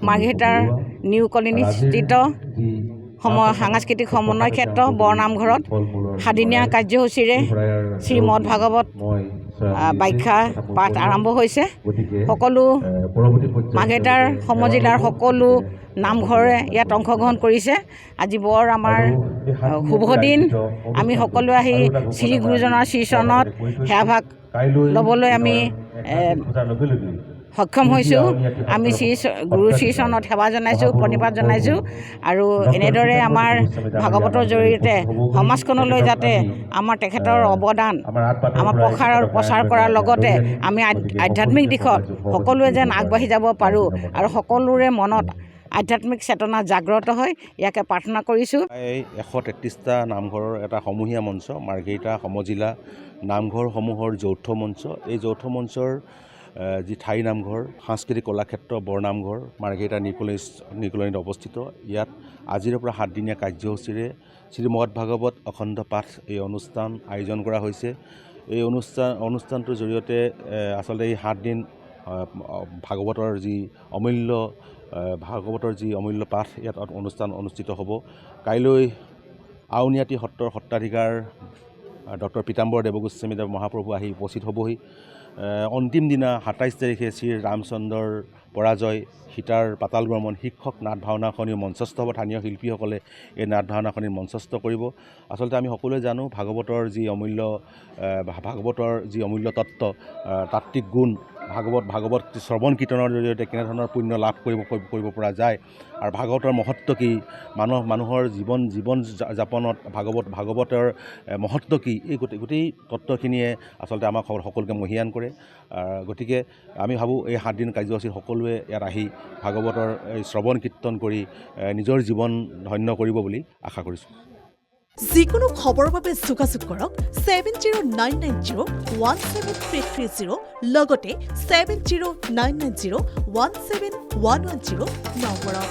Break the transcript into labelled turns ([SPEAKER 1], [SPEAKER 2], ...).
[SPEAKER 1] মাৰ্ঘেৰিটাৰ নিউ কলনীস্থিত সাংস্কৃতিক সমন্বয় ক্ষেত্ৰ বৰনামঘৰত সাদিনীয়া কাৰ্যসূচীৰে শ্ৰীমদ ভাগৱত ব্যাখ্যা পাঠ আৰম্ভ হৈছে। সকলো মাৰ্ঘেৰিটাৰ সমজিলাৰ সকলো নামঘৰে ইয়াত অংশগ্ৰহণ কৰিছে। আজি বৰ আমাৰ শুভ দিন। আমি সকলোৱে আহি শ্ৰী গুৰুজনাৰ শ্ৰীচৰণত সেৱাভাগ ল'বলৈ আমি সক্ষম হৈছোঁ। আমি গুৰু শ্ৰীচৰণত সেৱা জনাইছোঁ, প্ৰণিপাত জনাইছোঁ। আৰু এনেদৰে আমাৰ ভাগৱতৰ জৰিয়তে সমাজখনলৈ যাতে আমাৰ তেখেতৰ অৱদান আমাৰ প্ৰচাৰ কৰাৰ লগতে আমি আধ্যাত্মিক দিশত সকলোৱে যেন আগবাঢ়ি যাব পাৰোঁ আৰু সকলোৰে মনত আধ্যাত্মিক চেতনা জাগ্ৰত হয়, ইয়াকে প্ৰাৰ্থনা কৰিছোঁ।
[SPEAKER 2] এই 133টা নামঘৰৰ এটা সমূহীয়া মঞ্চ, মাৰ্ঘেৰিটা সমজিলা নামঘৰসমূহৰ যৌথ মঞ্চ। এই যৌথ মঞ্চৰ যি ঠাই নামঘৰ সাংস্কৃতিক কলাক্ষেত্ৰ বৰনামঘৰ মাৰ্ঘেৰিটা নিউ কলনীত অৱস্থিত। ইয়াত আজিৰ পৰা 7 দিনীয়া কাৰ্যসূচীৰে শ্ৰীমদ ভাগৱত অখণ্ড পাঠ এই অনুষ্ঠান আয়োজন কৰা হৈছে। এই অনুষ্ঠানটোৰ জৰিয়তে আচলতে এই 7 দিন ভাগৱতৰ যি অমূল্য পাঠ ইয়াত অনুষ্ঠান অনুষ্ঠিত হ'ব। কাইলৈ আউনীআটী সত্ৰৰ সত্ৰাধিকাৰ ডক্টৰ পীতাম্বৰ দেৱগোস্বামীদেৱ মহাপ্ৰভু আহি উপস্থিত হ'বহি। অন্তিম দিনা 27 তাৰিখে শ্ৰী ৰামচন্দ্ৰৰ পৰাজয় সীতাৰ পাতাল ভ্ৰমণ শীৰ্ষক নাট ভাওনাখনিও মঞ্চস্থ হ'ব। স্থানীয় শিল্পীসকলে এই নাট ভাওনাখনি মঞ্চস্থ কৰিব। আচলতে আমি সকলোৱে জানো ভাগৱতৰ যি অমূল্য তত্ত্ব, তাত্ত্বিক গুণ, ভাগৱত শ্ৰৱণ কীৰ্তনৰ জৰিয়তে কেনেধৰণৰ পুণ্য লাভ কৰিব পৰা যায় আৰু ভাগৱতৰ মহত্ব কি, মানুহৰ জীৱন যাপনত ভাগৱতৰ মহত্ব কি, এই গোটেই তত্ত্বখিনিয়ে আচলতে আমাক সকলোকে মহীয়ান কৰে। গতিকে আমি ভাবোঁ এই 7 দিন কাৰ্যসূচীত সকলোৱে ইয়াত আহি ভাগৱতৰ এই শ্ৰৱণ কীৰ্তন কৰি নিজৰ জীৱন ধন্য কৰিব বুলি আশা কৰিছোঁ।
[SPEAKER 3] যিকোনো খবৰৰ বাবে যোগাযোগ কৰক 7099017330 লগতে 7099017110 নম্বৰত।